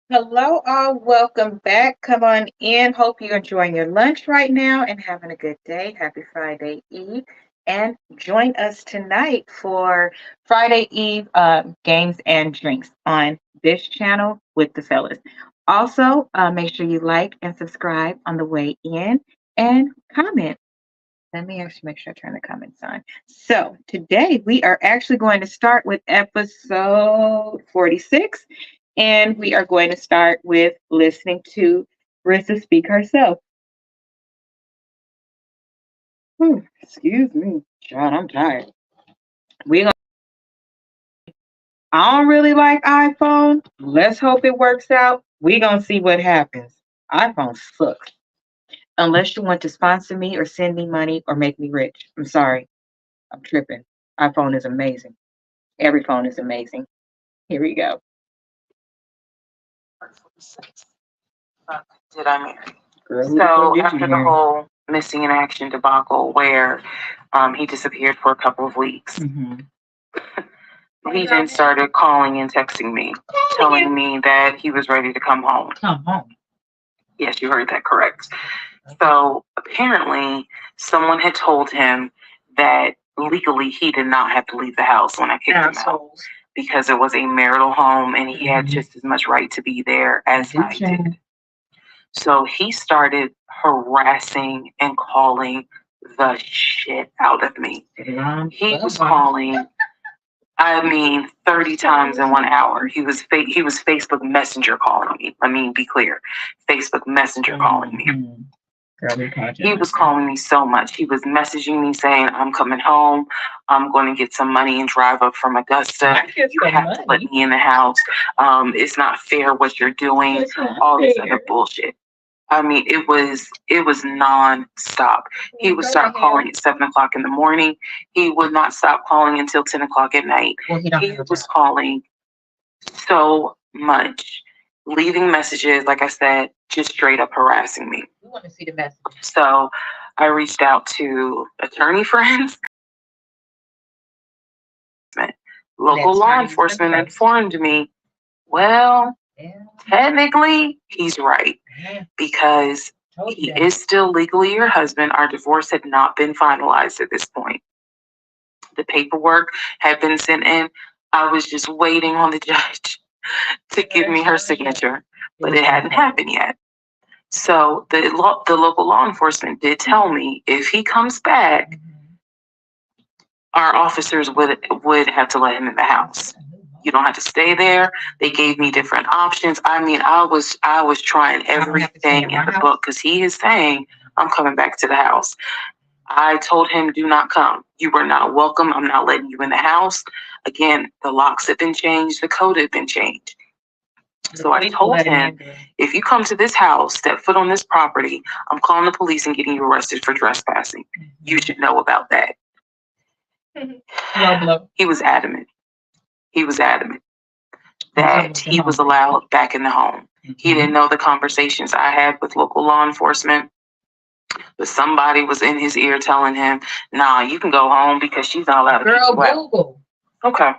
Hello, all. Welcome back. Come on in. Hope you're enjoying your lunch right now and having a good day. Happy Friday Eve. And join us tonight for Friday Eve games and drinks on this channel with the fellas. Also, make sure you like and subscribe on the way in and comment. Let me actually make sure I turn the comments on. So today we are actually going to start with episode 46, and we are going to start with listening to Reesa speak herself. Excuse me, John, I'm tired. We gonna, I don't really like iPhone. Let's hope it works out. We gonna see what happens. iPhone sucks. Unless you want to sponsor me or send me money or make me rich. I'm sorry. I'm tripping. iPhone is amazing. Every phone is amazing. Here we go. Did I marry? So after the whole missing in action debacle where he disappeared for a couple of weeks, he then started calling and texting me, telling me that he was ready to come home. Come home. Yes, you heard that correct. So apparently someone had told him that legally he did not have to leave the house when I kicked him out because it was a marital home and he had just as much right to be there as I did. So he started harassing and calling the shit out of me. He was calling, 30 times in 1 hour. He was Facebook Messenger calling me. Let me be clear. Facebook Messenger calling me. He was calling me so much. He was messaging me saying, I'm coming home. I'm going to get some money and drive up from Augusta. You have to let me in the house. It's not fair what you're doing. All this other bullshit. It was non-stop. He would start calling at 7 o'clock in the morning. He would not stop calling until 10 o'clock at night. He was calling so much, leaving messages, like I said, just straight up harassing me. We want to see the message. So I reached out to attorney friends. Local law enforcement informed me, well, technically, he's right because he is still legally your husband. Our divorce had not been finalized at this point. The paperwork had been sent in. I was just waiting on the judge to give me her signature, but it hadn't happened yet. So the local law enforcement did tell me if he comes back, our officers would have to let him in the house. You don't have to stay there. They gave me different options. I was trying everything in the book because he is saying I'm coming back to the house. I told him, do not come. You were not welcome. I'm not letting you in the house. Again, the locks have been changed. The code had been changed. So I told him, if you come to this house, step foot on this property, I'm calling the police and getting you arrested for trespassing. You should know about that. He was adamant. He was adamant that he was allowed back in the home. He didn't know the conversations I had with local law enforcement, but somebody was in his ear telling him, nah, you can go home because she's not allowed to Girl, Google. Okay.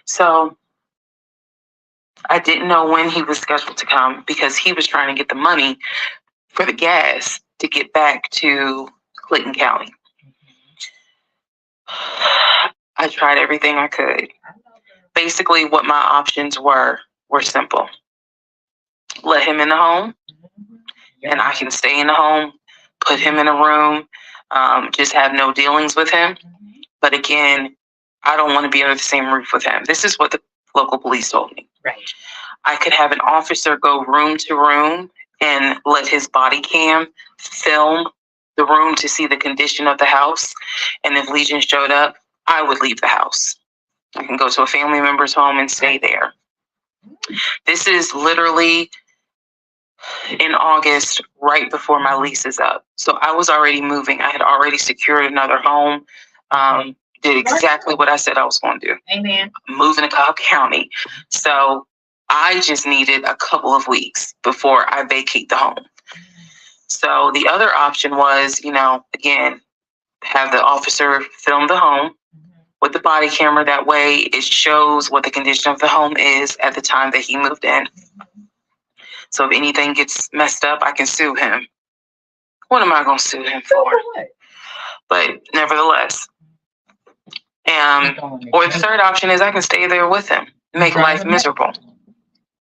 So I didn't know when he was scheduled to come because he was trying to get the money for the gas to get back to Clinton County. I tried everything I could. Basically, what my options were simple. Let him in the home, and I can stay in the home, put him in a room, just have no dealings with him. But again, I don't want to be under the same roof with him. This is what the local police told me. Right. I could have an officer go room to room and let his body cam film the room to see the condition of the house. And if Legion showed up, I would leave the house. I can go to a family member's home and stay there. This is literally in August, right before my lease is up. So I was already moving. I had already secured another home. Did exactly what I said I was going to do. Amen. Moving to Cobb County. So I just needed a couple of weeks before I vacate the home. So the other option was, again, have the officer film the home with the body camera. That way it shows what the condition of the home is at the time that he moved in. So if anything gets messed up, I can sue him. What am I going to sue him for? But nevertheless, or the third option is I can stay there with him and make life miserable.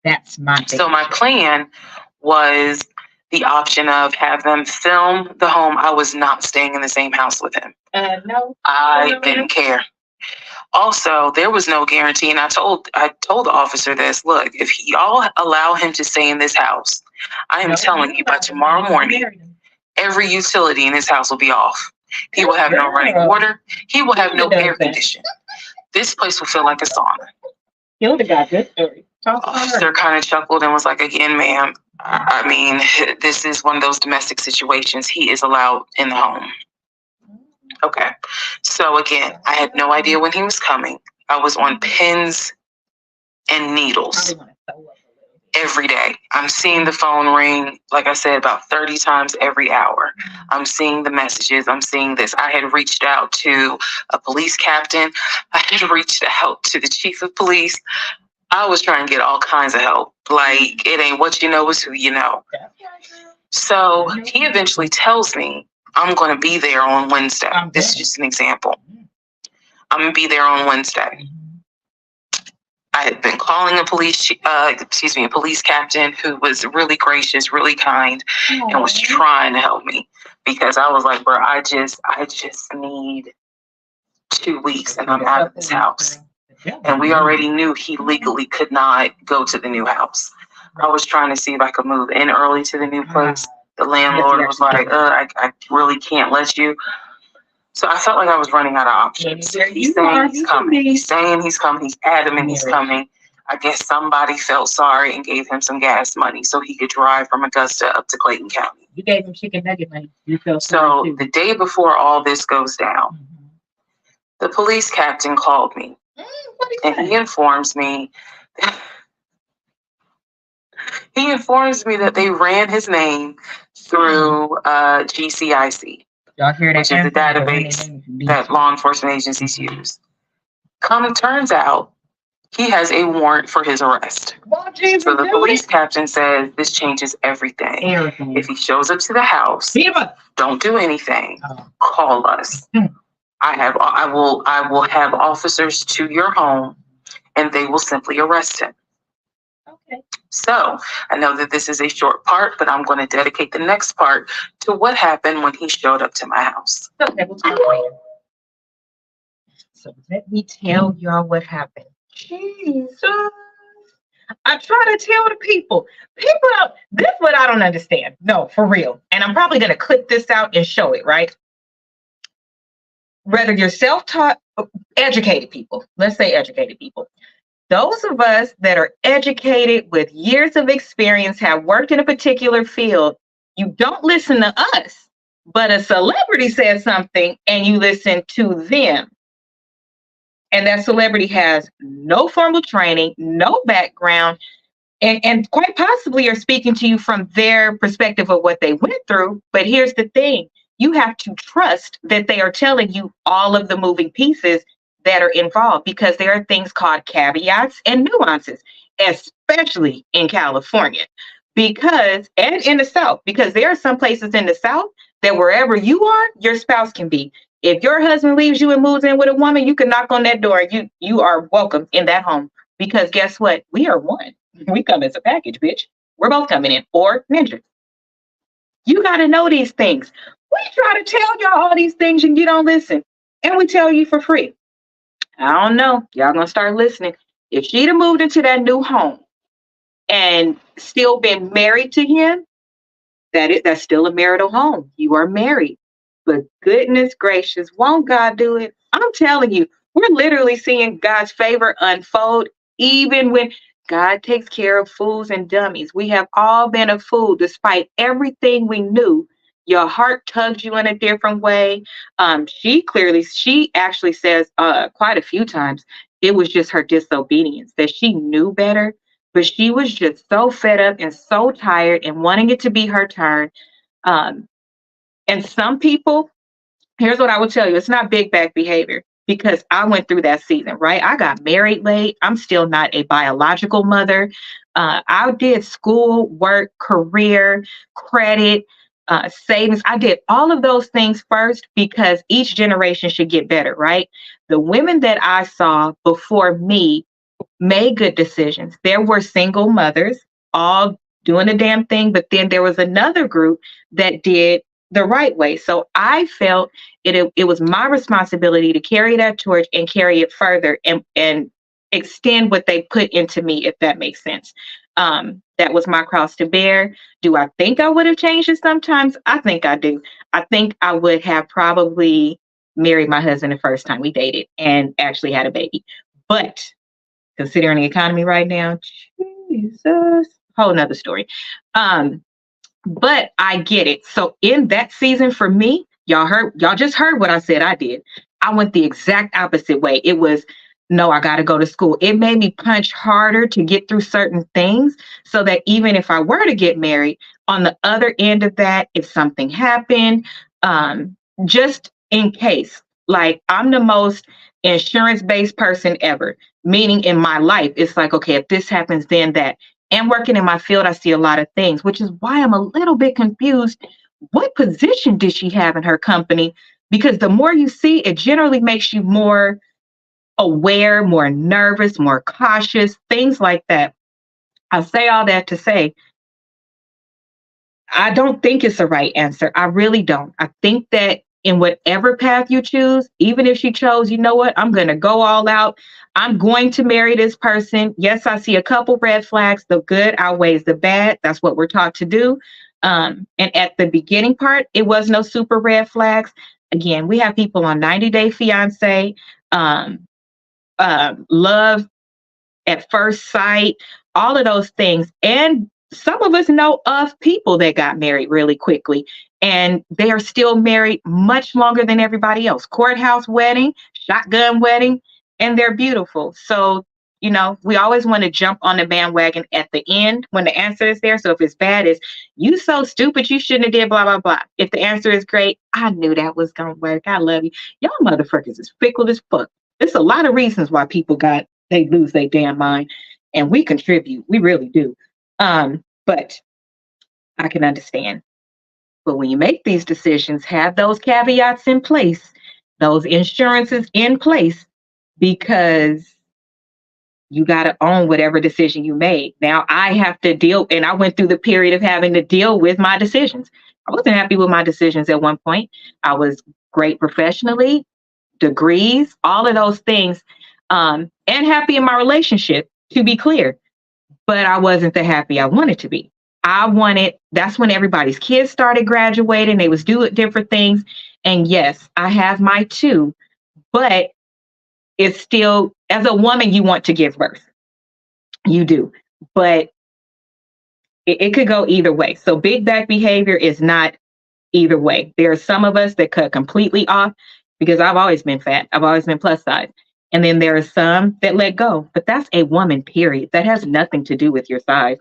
That's my So my plan was the option of have them film the home. I was not staying in the same house with him. No. I didn't care. Also, there was no guarantee, and I told the officer this. Look, if y'all allow him to stay in this house, I am telling you by tomorrow morning, every utility in this house will be off. He will have no running water. He will have no air conditioning. This place will feel like a sauna. He would have got good story. Officer kind of chuckled and was like, again, ma'am, I mean, this is one of those domestic situations. He is allowed in the home. Okay. So again, I had no idea when he was coming. I was on pins and needles every day. I'm seeing the phone ring, like I said, about 30 times every hour. I'm seeing the messages. I'm seeing this. I had reached out to a police captain. I had reached out to the chief of police. I was trying to get all kinds of help. Like, it ain't what you know, it's who you know. So he eventually tells me, I'm going to be there on Wednesday. This is just an example. I'm going to be there on Wednesday. I had been calling a police captain who was really gracious, really kind, and was trying to help me because I was like, bro, I just need 2 weeks and I'm out of this house. And we already knew he legally could not go to the new house. I was trying to see if I could move in early to the new place. The landlord was like, I really can't let you. So I felt like I was running out of options. He's saying he's coming. He's saying he's coming. He's adamant he's coming. I guess somebody felt sorry and gave him some gas money so he could drive from Augusta up to Clayton County. You gave him chicken nugget money. You felt sorry too. The day before all this goes down, the police captain called me. And he informs me that they ran his name through GCIC, which is the database that law enforcement agencies use. Turns out he has a warrant for his arrest. So the police captain says this changes everything. If he shows up to the house, don't do anything. Call us. I will have officers to your home, and they will simply arrest him. Okay. So I know that this is a short part, but I'm going to dedicate the next part to what happened when he showed up to my house. Okay, we'll talk later. So let me tell y'all what happened. Jesus. I try to tell the people this is what I don't understand. No, for real. And I'm probably going to clip this out and show it, right? Whether you're self-taught, educated people, let's say educated people, those of us that are educated with years of experience, have worked in a particular field, you don't listen to us, but a celebrity says something and you listen to them. And that celebrity has no formal training, no background, and quite possibly are speaking to you from their perspective of what they went through. But here's the thing. You have to trust that they are telling you all of the moving pieces that are involved, because there are things called caveats and nuances, especially in California, and in the South, because there are some places in the South that wherever you are, your spouse can be. If your husband leaves you and moves in with a woman, you can knock on that door and you are welcome in that home, because guess what? We are one. We come as a package, bitch. We're both coming in, or ninjas. You got to know these things. We try to tell y'all all these things and you don't listen. And we tell you for free. I don't know. Y'all gonna start listening. If she'd have moved into that new home and still been married to him, that's still a marital home. You are married. But goodness gracious, won't God do it? I'm telling you, we're literally seeing God's favor unfold, even when God takes care of fools and dummies. We have all been a fool despite everything we knew. Your heart tugs you in a different way. She actually says quite a few times it was just her disobedience, that she knew better, but she was just so fed up and so tired and wanting it to be her turn. And some people, here's what I will tell you, it's not big back behavior. because I went through that season, right? I got married late. I'm still not a biological mother. I did school, work, career, credit, savings. I did all of those things first because each generation should get better, right? The women that I saw before me made good decisions. There were single mothers all doing the damn thing, but then there was another group that did the right way. So I felt it was my responsibility to carry that torch and carry it further and extend what they put into me, if that makes sense. That was my cross to bear. Do I think I would have changed it sometimes? I think I do. I think I would have probably married my husband the first time we dated and actually had a baby. But considering the economy right now, Jesus, whole nother story. But I get it. So in that season for me, y'all just heard what I said I did. I went the exact opposite way. It was, no, I got to go to school. It made me punch harder to get through certain things so that even if I were to get married, on the other end of that, if something happened, just in case, like I'm the most insurance-based person ever, meaning in my life, it's like, okay, if this happens, then that. And working in my field, I see a lot of things, which is why I'm a little bit confused. What position did she have in her company? Because the more you see, it generally makes you more aware, more nervous, more cautious, things like that. I say all that to say, I don't think it's the right answer. I really don't. I think that in whatever path you choose, even if she chose, you know what, I'm going to go all out. I'm going to marry this person. Yes, I see a couple red flags. The good outweighs the bad. That's what we're taught to do. And at the beginning part, it was no super red flags. Again, we have people on 90-Day Fiance, love at first sight, all of those things. And some of us know of people that got married really quickly and they are still married much longer than everybody else. Courthouse wedding, shotgun wedding, and they're beautiful. So, you know, we always want to jump on the bandwagon at the end when the answer is there. So if it's bad, it's you so stupid, you shouldn't have did blah, blah, blah. If the answer is great, I knew that was going to work. I love you. Y'all motherfuckers is fickle as fuck. There's a lot of reasons why people they lose their damn mind. And we contribute. We really do. But I can understand. But when you make these decisions, have those caveats in place, those insurances in place, because you got to own whatever decision you made. Now I have to deal, and I went through the period of having to deal with my decisions. I wasn't happy with my decisions at one point. I was great professionally, degrees, all of those things, and happy in my relationship, to be clear. But I wasn't the happy I wanted to be. That's when everybody's kids started graduating. They was doing different things. And yes, I have my two, but it's still, as a woman, you want to give birth. You do. But it could go either way. So big back behavior is not either way. There are some of us that cut completely off because I've always been fat. I've always been plus size. And then there are some that let go. But that's a woman, period. That has nothing to do with your size.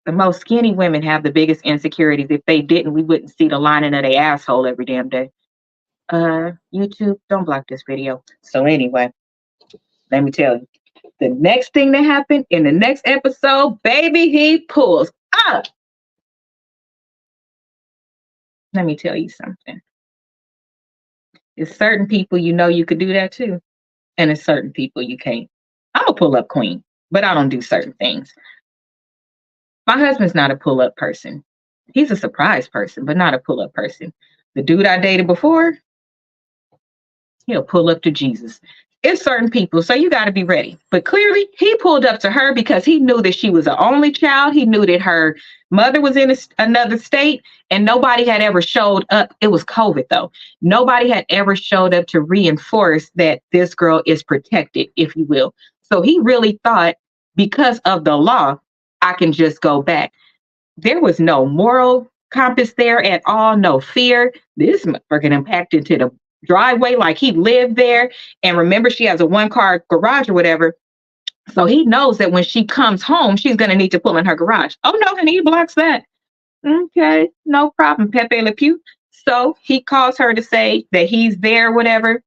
The most skinny women have the biggest insecurities. If they didn't, we wouldn't see the lining of their asshole every damn day. YouTube, don't block this video. So anyway, let me tell you. The next thing that happened in the next episode, baby, he pulls up. Let me tell you something. There's certain people you know you could do that too. And there's certain people you can't. I'm a pull-up queen, but I don't do certain things. My husband's not a pull-up person. He's a surprise person, but not a pull-up person. The dude I dated before, he'll pull up to Jesus. It's certain people, so you got to be ready. But clearly, he pulled up to her because he knew that she was the only child. He knew that her mother was in another state, and nobody had ever showed up. It was COVID, though. Nobody had ever showed up to reinforce that this girl is protected, if you will. So he really thought, because of the law, I can just go back. There was no moral compass there at all, no fear. This motherfucker impact into the driveway like he lived there. And remember, she has a one-car garage or whatever. So he knows that when she comes home, she's going to need to pull in her garage. Oh, no, honey, he blocks that. Okay, no problem, Pepe Le Pew. So he calls her to say that he's there, whatever.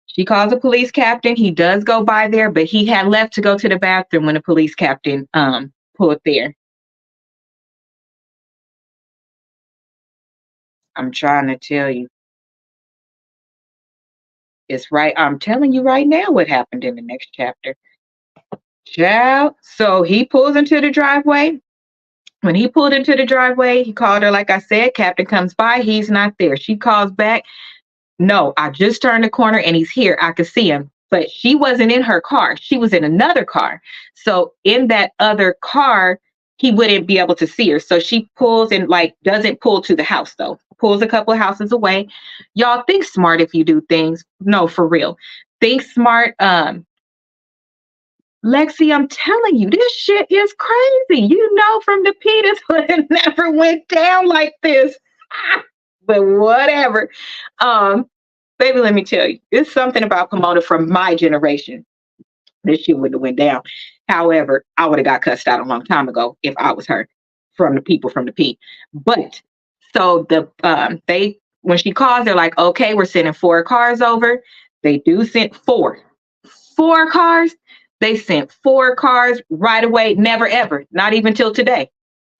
She calls a police captain. He does go by there, but he had left to go to the bathroom when the police captain pulled there. I'm trying to tell you. It's right. I'm telling you right now what happened in the next chapter. Child. So he pulls into the driveway. When he pulled into the driveway, he called her, like I said. Captain comes by. He's not there. She calls back. No, I just turned the corner and he's here. I could see him. But she wasn't in her car. She was in another car. So in that other car, he wouldn't be able to see her. So she pulls and like doesn't pull to the house though. Pulls a couple of houses away. Y'all think smart if you do things. No, for real. Think smart. Lexi, I'm telling you, this shit is crazy. You know, from the P, this would have never went down like this. But whatever. Baby, let me tell you, it's something about promoter from my generation. This shit wouldn't have went down. However, I would have got cussed out a long time ago if I was her from the people from the P. But so they when she calls, they're like, okay, we're sending 4 cars over. They do send 4 cars. They sent 4 cars right away. Never ever, not even till today.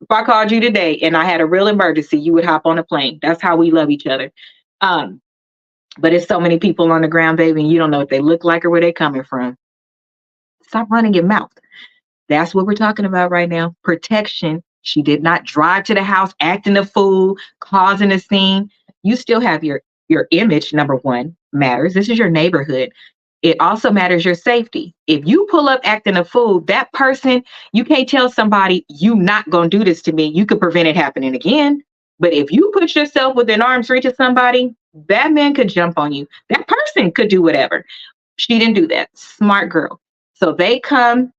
If I called you today and I had a real emergency, you would hop on a plane. That's how we love each other. But it's so many people on the ground, baby, and you don't know what they look like or where they're coming from. Stop running your mouth. That's what we're talking about right now. Protection. She did not drive to the house acting a fool, causing a scene. You still have your image, number one, matters. This is your neighborhood. It also matters your safety. If you pull up acting a fool, that person, you can't tell somebody, you not going to do this to me. You could prevent it happening again. But if you put yourself within arm's reach of somebody, that man could jump on you. That person could do whatever. She didn't do that. Smart girl. So they come,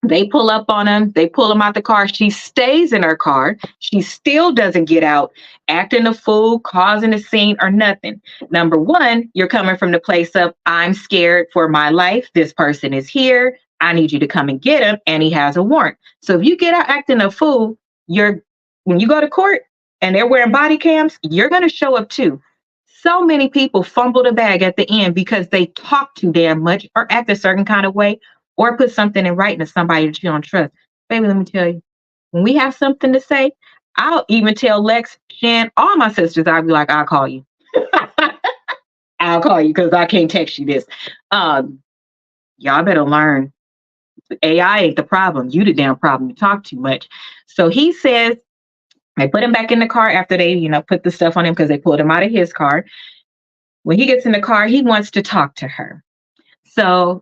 they pull up on him, they pull him out the car. She stays in her car. She still doesn't get out, acting a fool, causing a scene or nothing. Number one, you're coming from the place of, I'm scared for my life. This person is here. I need you to come and get him. And he has a warrant. So if you get out acting a fool, when you go to court and they're wearing body cams, you're going to show up too. So many people fumble the bag at the end because they talk too damn much or act a certain kind of way or put something in writing to somebody that you don't trust. Baby, let me tell you, when we have something to say, I'll even tell Lex, Shan, all my sisters, I'll be like, I'll call you. I'll call you because I can't text you this. Y'all better learn. AI ain't the problem. You the damn problem. You talk too much. So he says, they put him back in the car after they, put the stuff on him because they pulled him out of his car. When he gets in the car, he wants to talk to her. So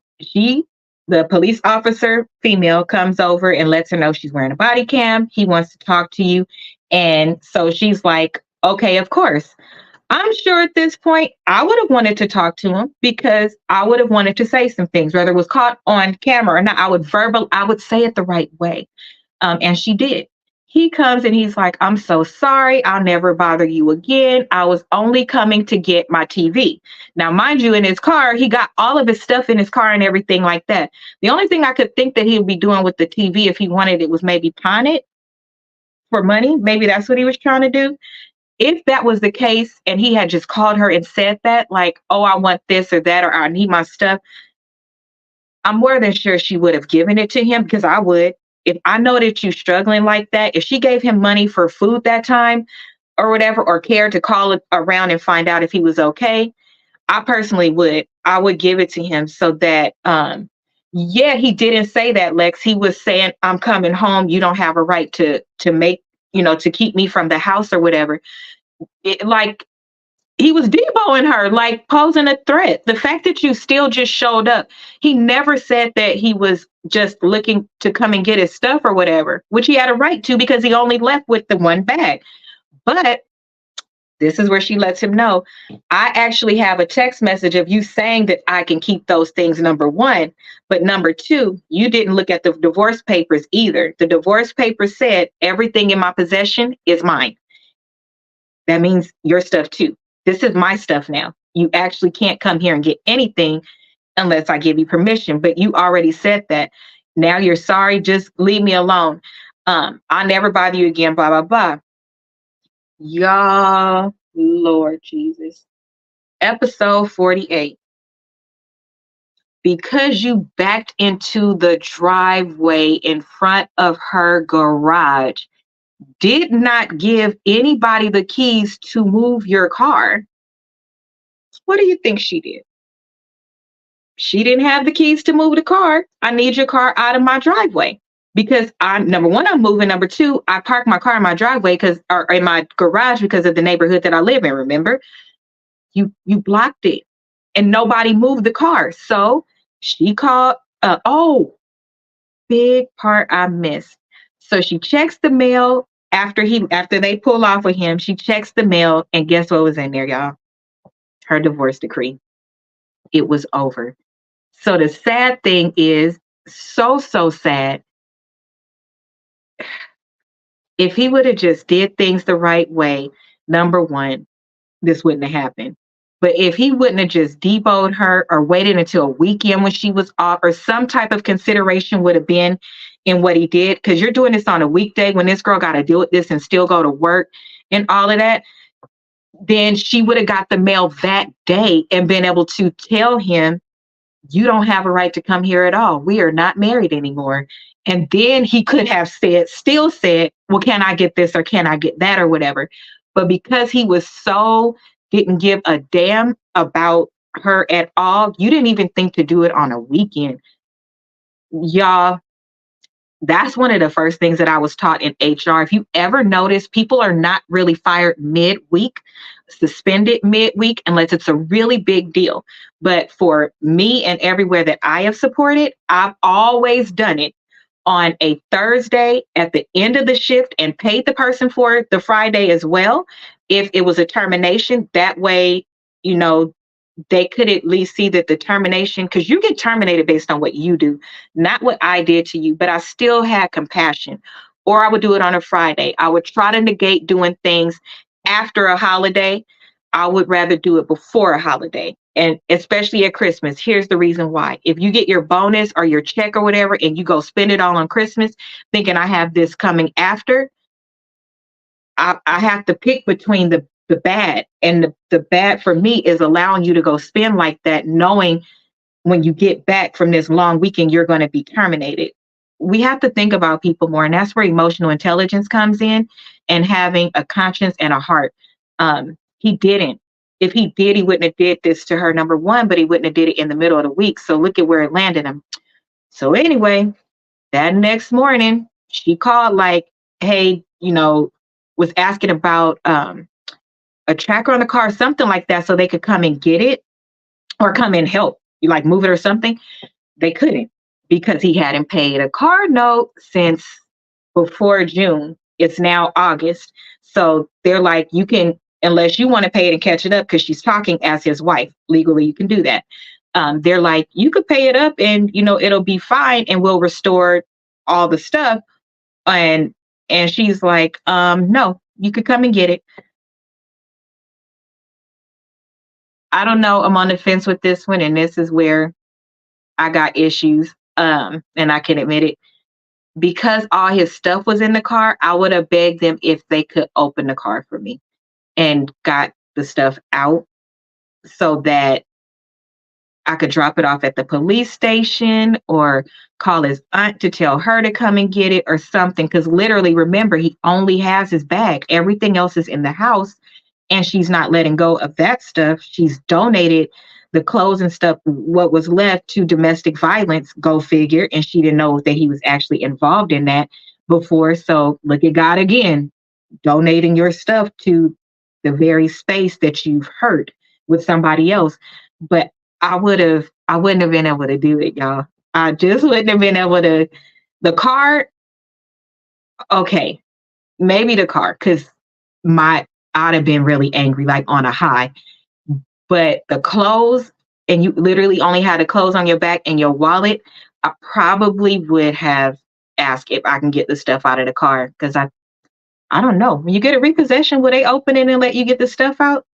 the police officer, female, comes over and lets her know she's wearing a body cam. He wants to talk to you. And so she's like, okay, of course. I'm sure at this point, I would have wanted to talk to him because I would have wanted to say some things, whether it was caught on camera or not. I would say it the right way. And she did. He comes and he's like, I'm so sorry. I'll never bother you again. I was only coming to get my TV. Now, mind you, in his car, he got all of his stuff in his car and everything like that. The only thing I could think that he would be doing with the TV if he wanted it was maybe pawn it for money. Maybe that's what he was trying to do. If that was the case and he had just called her and said that, like, oh, I want this or that, or I need my stuff, I'm more than sure she would have given it to him because I would. If I know that you're struggling like that, if she gave him money for food that time or whatever, or cared to call it around and find out if he was okay, I personally would. I would give it to him so that, yeah, he didn't say that, Lex. He was saying, I'm coming home. You don't have a right to make, to keep me from the house or whatever. He was deboing her, like posing a threat. The fact that you still just showed up, he never said that he was just looking to come and get his stuff or whatever, which he had a right to because he only left with the one bag. But this is where she lets him know, I actually have a text message of you saying that I can keep those things, number one. But number two, you didn't look at the divorce papers either. The divorce papers said everything in my possession is mine. That means your stuff too. This is my stuff now. You actually can't come here and get anything unless I give you permission. But you already said that. Now you're sorry. Just leave me alone. I'll never bother you again, blah, blah, blah. Y'all, Lord Jesus. Episode 48. Because you backed into the driveway in front of her garage, did not give anybody the keys to move your car. What do you think she did? She didn't have the keys to move the car. I need your car out of my driveway. Because I'm number one, I'm moving. Number two, I park my car in my driveway or in my garage because of the neighborhood that I live in. Remember, you blocked it, and nobody moved the car. So she called. Big part I missed. So she checks the mail after they pull off with him. She checks the mail, and guess what was in there, y'all? Her divorce decree. It was over. So the sad thing is, so sad. If he would have just did things the right way, number one, this wouldn't have happened. But if he wouldn't have just deboed her or waited until a weekend when she was off, or some type of consideration would have been in what he did, because you're doing this on a weekday when this girl got to deal with this and still go to work and all of that, then she would have got the mail that day and been able to tell him, you don't have a right to come here at all. We are not married anymore. And then he could have still said, well, can I get this or can I get that or whatever? But because he was didn't give a damn about her at all, you didn't even think to do it on a weekend. Y'all, that's one of the first things that I was taught in HR. If you ever notice, people are not really fired midweek, suspended midweek, unless it's a really big deal. But for me and everywhere that I have supported, I've always done it on a Thursday at the end of the shift and paid the person for the Friday as well. If it was a termination, that way, they could at least see that the termination, because you get terminated based on what you do, not what I did to you, but I still had compassion. Or I would do it on a Friday. I would try to negate doing things after a holiday. I would rather do it before a holiday. And especially at Christmas, here's the reason why. If you get your bonus or your check or whatever, and you go spend it all on Christmas, thinking I have this coming after, I have to pick between the bad. And the bad for me is allowing you to go spend like that, knowing when you get back from this long weekend, you're going to be terminated. We have to think about people more. And that's where emotional intelligence comes in, and having a conscience and a heart. He didn't. If he did, he wouldn't have did this to her, number one, but he wouldn't have did it in the middle of the week. So look at where it landed him. So anyway, that next morning, she called like, hey, was asking about a tracker on the car, something like that, so they could come and get it or come and help you, like move it or something. They couldn't, because he hadn't paid a car note since before June. It's now August. So they're like, you can, unless you want to pay it and catch it up, because she's talking as his wife. Legally, you can do that. They're like, you could pay it up and, it'll be fine and we'll restore all the stuff. And she's like, no, you could come and get it. I don't know. I'm on the fence with this one. And this is where I got issues. And I can admit it. Because all his stuff was in the car, I would have begged them if they could open the car for me and got the stuff out so that I could drop it off at the police station or call his aunt to tell her to come and get it or something. Because literally, remember, he only has his bag. Everything else is in the house, and she's not letting go of that stuff. She's donated the clothes and stuff, what was left, to domestic violence, go figure. And she didn't know that he was actually involved in that before. So look at God again, donating your stuff to the very space that you've hurt with somebody else. But I wouldn't have been able to do it, y'all. I just wouldn't have been able to. The car, okay, maybe the car, because I'd have been really angry, like on a high. But the clothes, and you literally only had the clothes on your back and your wallet, I probably would have asked if I can get the stuff out of the car, because I don't know. When you get a repossession, will they open it and let you get the stuff out?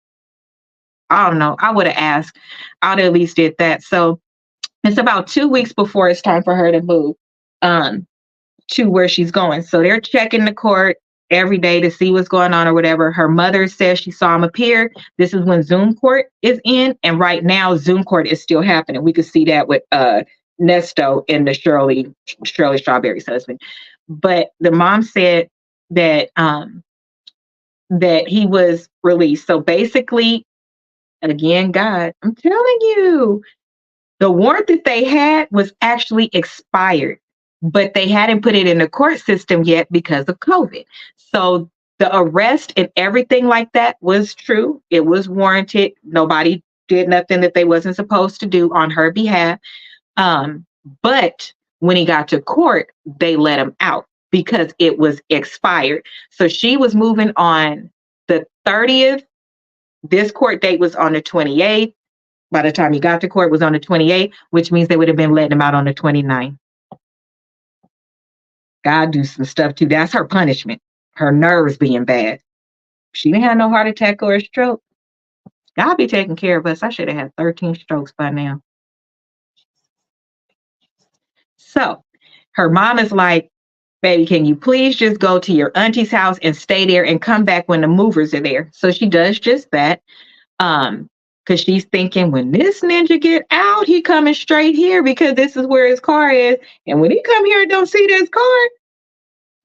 I don't know. I would have asked. I'd at least did that. So it's about 2 weeks before it's time for her to move to where she's going. So they're checking the court. every day to see what's going on or whatever. Her mother says she saw him appear. This is when Zoom court is in. And right now, Zoom court is still happening. We could see that with Nesto and the Shirley Strawberry's husband. But the mom said that that he was released. So basically, again, God, I'm telling you, the warrant that they had was actually expired, but they hadn't put it in the court system yet because of COVID. So the arrest and everything like that was true. It was warranted. Nobody did nothing that they wasn't supposed to do on her behalf. But when he got to court, they let him out because it was expired. So she was moving on the 30th. This court date was on the 28th. By the time he got to court, it was on the 28th, which means they would have been letting him out on the 29th. God do some stuff too. That's her punishment. Her nerves being bad. She didn't have no heart attack or a stroke. God be taking care of us. I should have had 13 strokes by now. So her mom is like, baby, can you please just go to your auntie's house and stay there and come back when the movers are there? So she does just that. Because she's thinking when this ninja get out, he coming straight here because this is where his car is. And when he come here and don't see this car,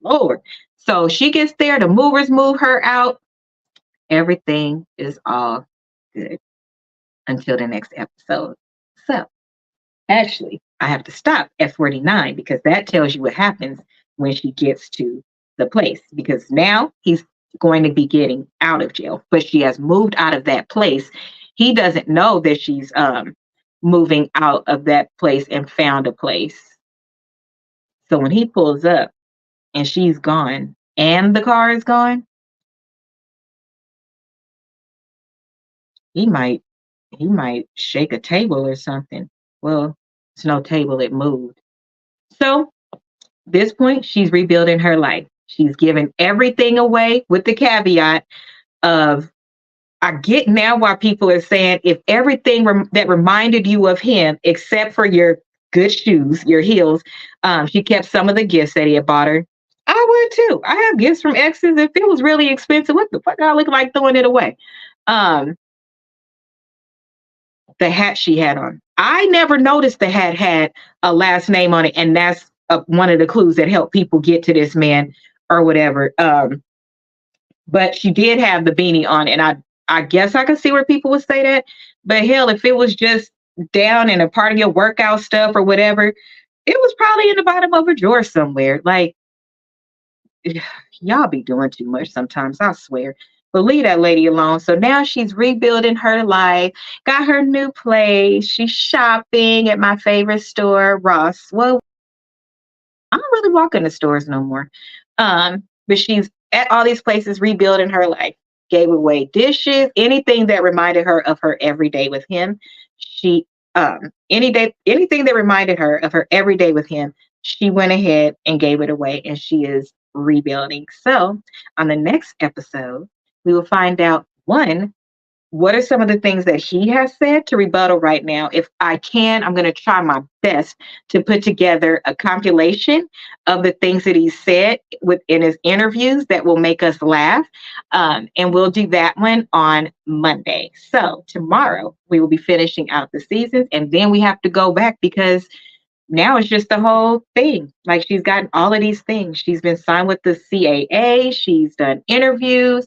Lord. So she gets there, the movers move her out. Everything is all good until the next episode. So actually, I have to stop at 49 because that tells you what happens when she gets to the place. Because now he's going to be getting out of jail, but she has moved out of that place. He doesn't know that she's moving out of that place and found a place. So when he pulls up and she's gone and the car is gone, he might shake a table or something. Well, it's no table, it moved. So this point, she's rebuilding her life. She's giving everything away with the caveat of, I get now why people are saying if everything that reminded you of him, except for your good shoes, your heels, she kept some of the gifts that he had bought her. I would too. I have gifts from exes. If it was really expensive, what the fuck I look like throwing it away? The hat she had on. I never noticed the hat had a last name on it, and that's one of the clues that help people get to this man or whatever. But she did have the beanie on, and I guess I could see where people would say that. But hell, if it was just down in a part of your workout stuff or whatever, it was probably in the bottom of a drawer somewhere. Like, y'all be doing too much sometimes, I swear. But leave that lady alone. So now she's rebuilding her life, got her new place. She's shopping at my favorite store, Ross. Well, I don't really walk in the stores no more. But she's at all these places rebuilding her life. Gave away dishes, anything that reminded her of her everyday with him. She anything that reminded her of her everyday with him, she went ahead and gave it away, and she is rebuilding. So on the next episode, we will find out, one, what are some of the things that he has said to rebuttal right now? If I can, I'm going to try my best to put together a compilation of the things that he said within his interviews that will make us laugh. And we'll do that one on Monday. So tomorrow we will be finishing out the seasons, and then we have to go back because now it's just the whole thing. Like, she's gotten all of these things. She's been signed with the CAA. She's done interviews.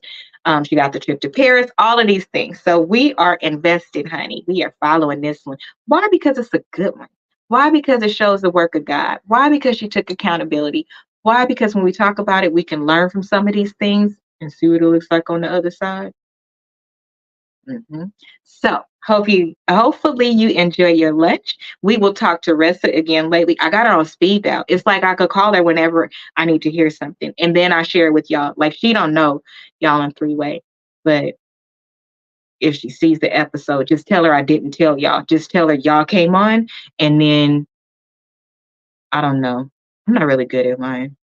She got the trip to Paris, all of these things. So we are invested, honey. We are following this one. Why? Because it's a good one. Why? Because it shows the work of God. Why? Because she took accountability. Why? Because when we talk about it, we can learn from some of these things and see what it looks like on the other side. So hopefully you enjoy your lunch. We will talk to Ressa again lately. I got her on speed dial. It's like I could call her whenever I need to hear something, and then I share it with y'all. Like, she don't know y'all in three-way, but if she sees the episode, just tell her I didn't tell y'all. Just tell her y'all came on, and then I don't know. I'm not really good at lying.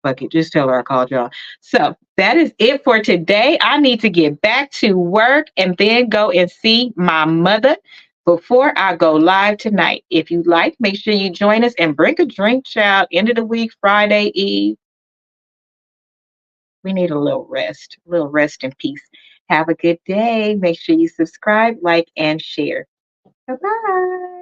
Fuck it, just tell her I called y'all. So that is it for today. I need to get back to work and then go and see my mother before I go live tonight. If you like, make sure you join us and bring a drink, child. End of the week, Friday Eve. We need a little rest and peace. Have a good day. Make sure you subscribe, like, and share. Bye bye.